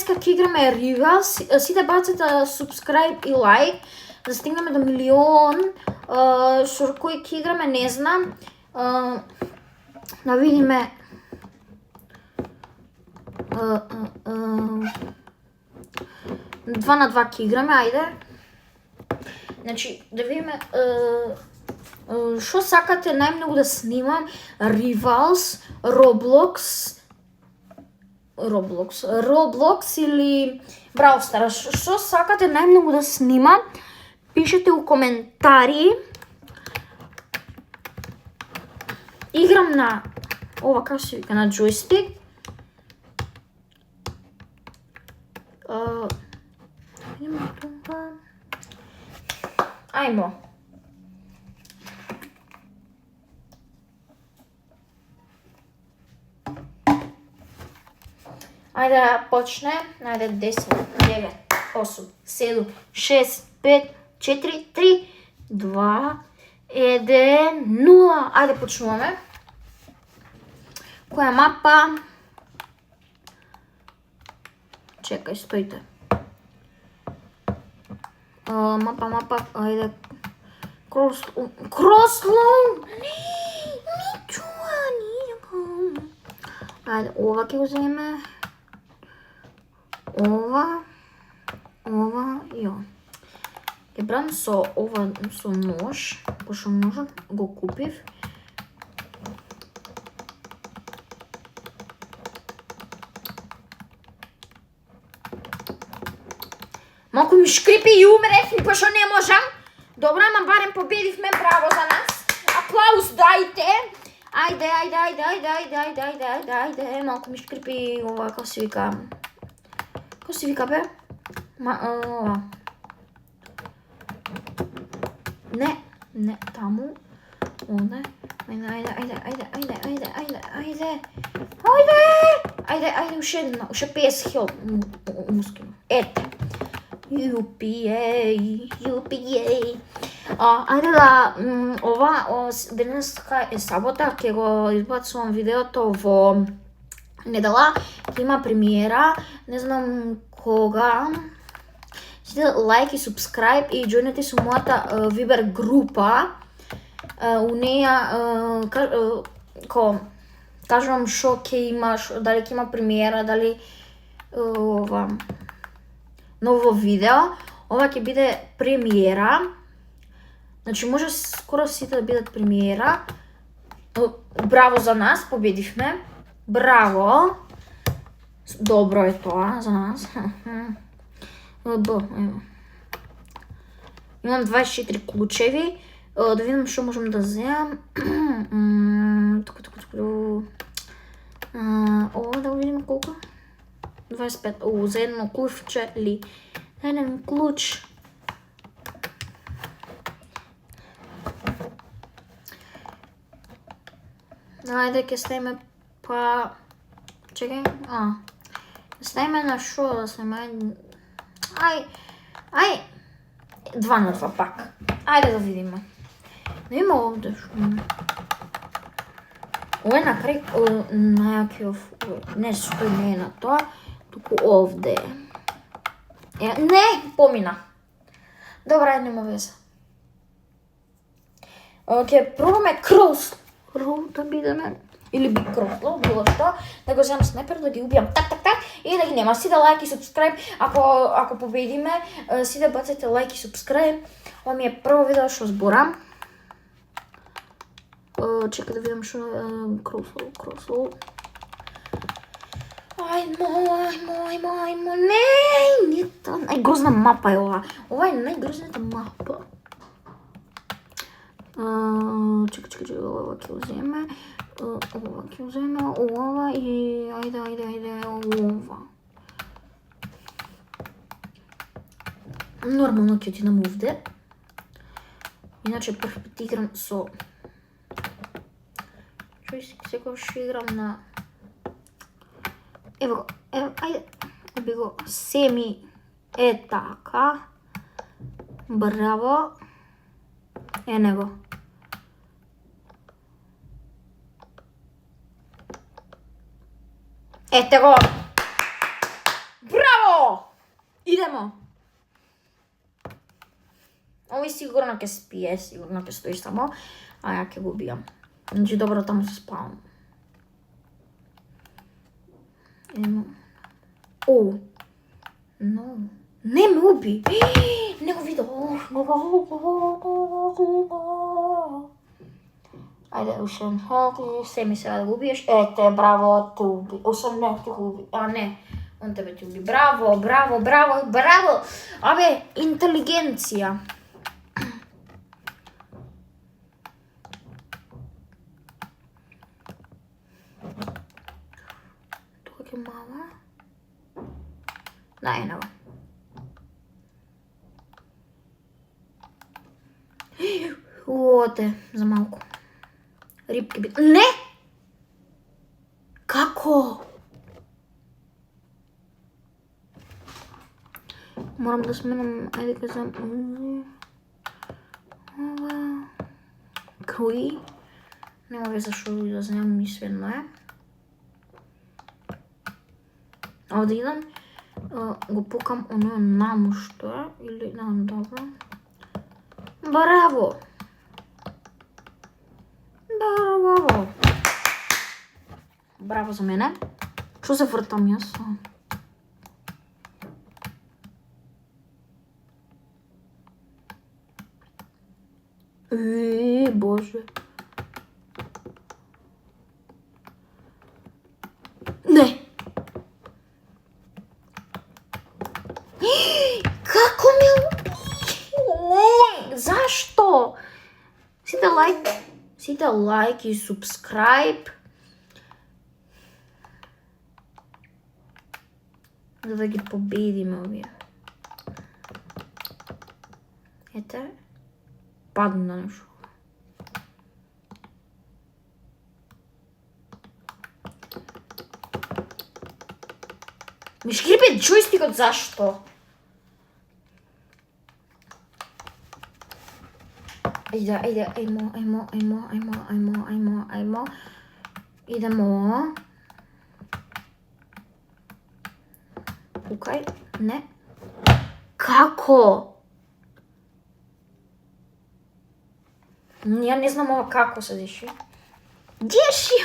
Денеска ќе играме Rivals. Сите бацате subscribe и лайк да стигнеме до 1 милион. Со кој ќе играме не знам. Да видиме. 2 на 2 ќе играме, ајде. Значи, да видиме што сакате најмногу да снимам. Rivals, Roblox или Brawl Stars. Што сакате најмногу да снимам? Пишете у коментари. Играм на ова како се вика, на джойстик. Ајмо. Ајде да почне. Ајде 10, 9, 8, 7, 6, 5, 4, 3, 2, 1, 0. Ајде почнуваме. Која мапа? Чекај, стоите. Мапа, ајде. Крослоун! Ничува. Ајде, ова ќе го земе. Ова и ова. Ќе брам со ова со нож, пошто ножот го купив. Малку ми шкрипи и умрев, пошто не можам. Добро, ама барем победивме, браво за нас. Аплауз дайте. Ајде. Малку ми шкрипи ова, како се вика. Како се вика, бе? Ова. Не, таму. Оде. Ајде, уште 50.000 мускина. Ете. UPA. Ајде да, денеска е сабота, ќе го избацувам видеото во недела, ќе има премиера, не знам кога. Сите лайк и subscribe и joinете со мојата Viber група. У неја кажувам што ќе има, дали ќе има премиера, дали ново видео. Ова ќе биде премиера. Значи може скоро сите да бидат премиера. Браво за нас, победивме. Браво. Добро е тоа за нас. Имам 24 клучеви. Да видим што можам да земам. Ова да видим колку. 25. За едно клуче ли? Еден клуч. Ајде ќе ставиме па... Чекај. Ставиме на шо да сме... Ај... 2 на 2 пак. Ајде да видиме. Да има овде шо... Ова е на крај најакиов... Не, што не е на тоа, туку овде. Не, помина. Добра, нема веза. Ќе пробаме крос. Да бидеме. Или би кросло, било што. Да го земам снайпер, да ги убијам так и да ги нема. Сите лайк и subscribe. Ако победиме, сите бацате лайк и subscribe. Ова ми е прво видео што зборам. Чекай да видам што кросло. Ајмо. Не та најгрозна мапа е ова. Ова е најгрозната мапа. Чекай, ова ќе уземе. Ова и ајде, ова. Нормално ќе отидам овде. Иначе прв пат играм со... Секогаш играм на... Ево го, ајде. Еби го, семи е така. Браво. Ене го. Ете го! Браво! Идемо. Ови сигурно ќе спие, сигурно ќе стои само, а ја ќе го убијам. Значи добро таму се спавам. Идемо. О! Но. Не ме уби! Не го видов! Ајде, ушен, се ми сега да го убиеш. Ете, браво, те уби. Ушен не, ти го уби. А не, он тебе ти уби. Браво, браво, браво, браво! Абе, интелигенција. Тука ќе мала. Да, едно. Оте, за малку. Рибки би... Не! Како? Морам да сменам, ајде кажам... Кои? Нема веза шо да знам ми сведно е. Овде идам, го пукам оно наму што е, или да, добро. Браво! Браво! Браво за мене. Што се вртам јас? Боже. Не! Како ми... Не! Зашто? Сите лайк и субскрайб. За да ги победиме овие. Ете. Падна нешто. Ми шкрипе джойстикот, зашто? Ајде, ајмо. Идемо. Пукај, не. Како? Ја не знам ова како се деши. Деши,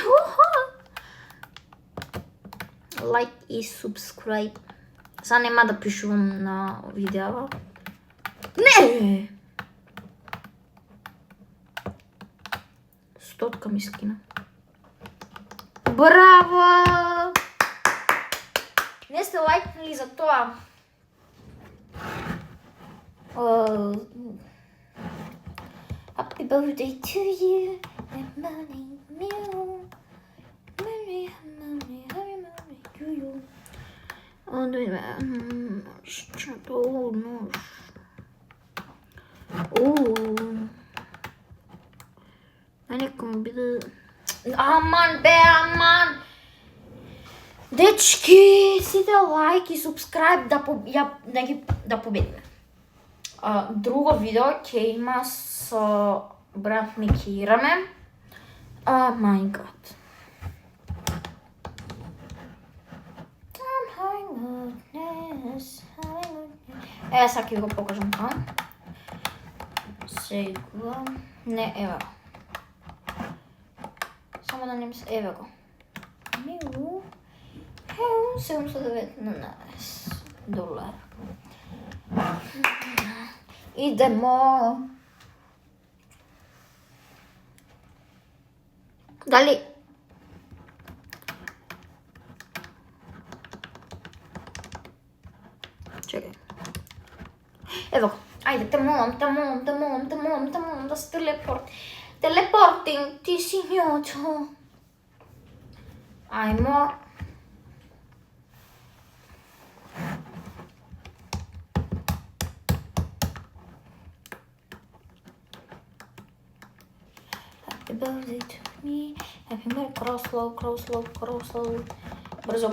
лайк и субскрайб. Сега нема да пишувам на видео. Не! Стотка ми скина. Браво! Не сте лайкнали за тоа. Happy birthday to you. Money to you. Аман, дечки, сите лайк и субскрайб да победиме. Друго видео ќе има со брат ми ќе играме. Oh my god. Сега ќе го покажам тоа. Сега... Не, ева. Само да не мисля, еве го. Милу. 719 долара. Идемо. Дали? Чекай. Ево го. Ајде, те молам да се телепортинг, ти си њото. Ајмо. Happy birthday to me. Happy birthday. Crosslow. Брзо.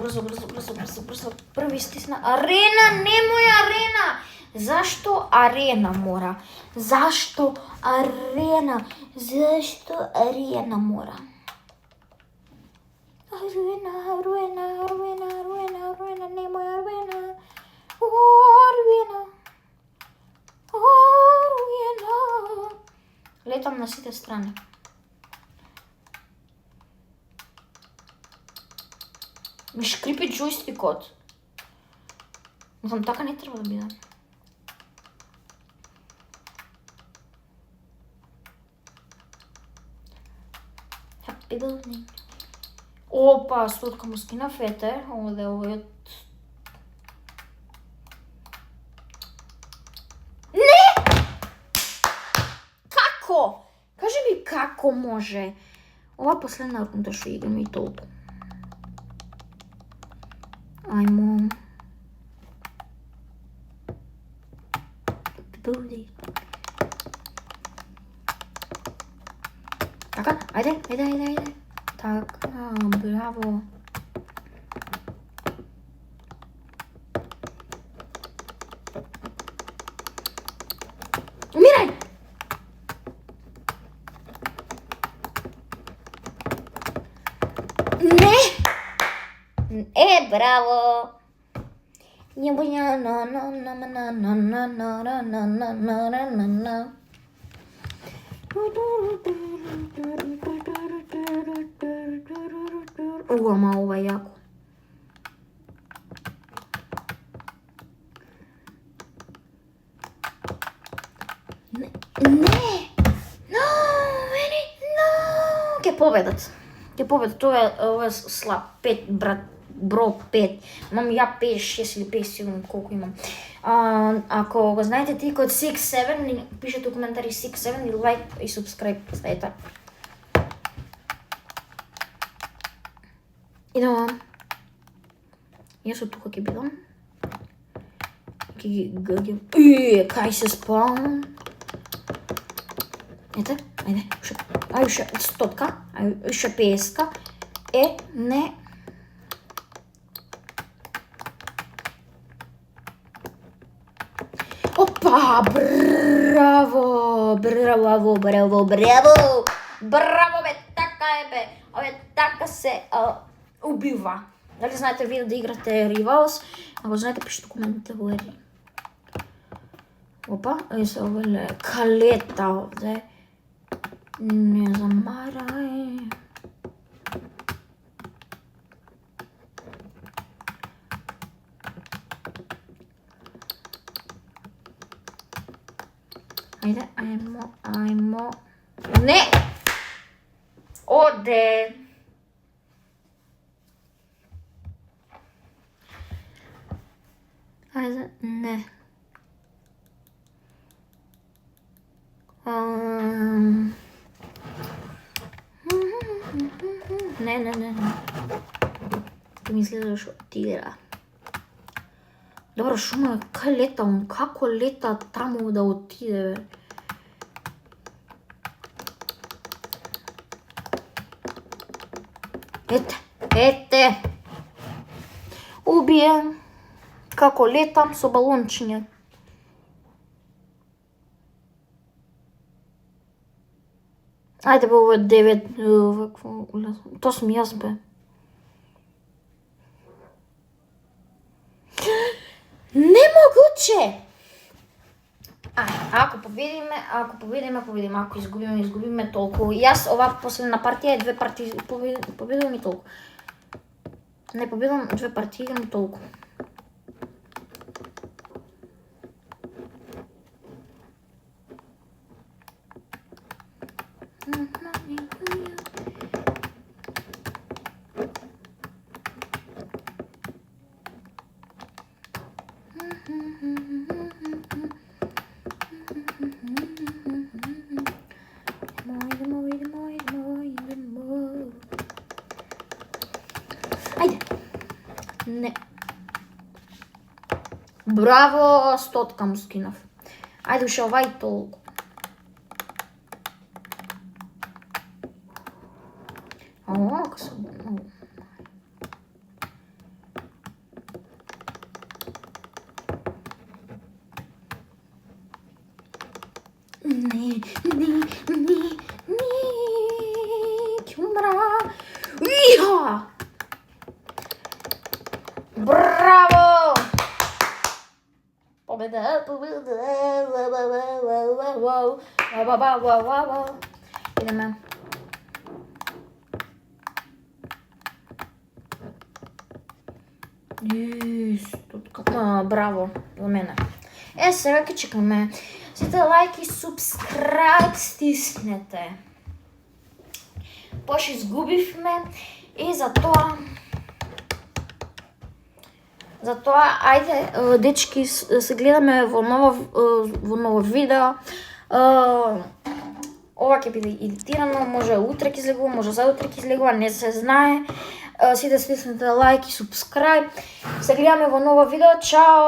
Први стисна. Арена, немој арена. Зашто арена мора? Зашто арена мора? Арена, немој арена. летам на сите страни. Ми шкрипи джойстикот. Знам, така не треба да биде. Happy birthday. Опа, сладка му скинав, ете, овде овојот. Не! Како? Кажи ми како може? Ова последна рунда што играме и толку. Ајмо. Birthday. Така, ајде. Така, браво. Умирај! Не! Браво! Ама ова е јако. Не! Ке победат. Ова е слаб. 5, брат. Бро 5. Имам ја 5, 6 или 5, сигурно колку имам. Ако го знаете ти код 6-7, пишете у коментари 6-7 и лайк и субскрайб ставете. Идемо. Јас од тука ќе бидам. Ќе ги гргам. Кај се спаун. Ете, ајде, уште 100-ка, уште 50-ка. Не. Опа, браво, бе, така е бе, така се убива. Дали знаете вие да играте Rivals? Ако знаете, пишете коментари. Опа, се овеле калета овде. Не замарај. Ајде, ајмо. Не! Оде! Ајде, не. Не. Ке ми изгледаш од тигра. Добро, шума, кај лета он? Како лета таму да отиде, бе? Ете. Убиен. Како летам со балончиња. Ајде бе, ово е 9. То сум јас, бе. Немогуче! Ако победиме, ако изгубиме толку. Јас ова последна партија е 2 партии, победувам и толку. Не победувам 2 партии, играм и толку. Не. Браво, 100-ка му скинав. Ајде уште ова и толку. Како се... Не, ќе умра. Иха! Браво! Победа. Идеме. Браво за мене. Сега ќе чекаме. Сите лайк и субскрайб стиснете. Пош изгубивме и затоа ајде дечки се гледаме во ново видео. Ова ќе биде едитирано, може утре ќе излегува, може заутре ќе излегува, не се знае. Сите стиснете лайк и субскрайб. Се гледаме во ново видео. Чао!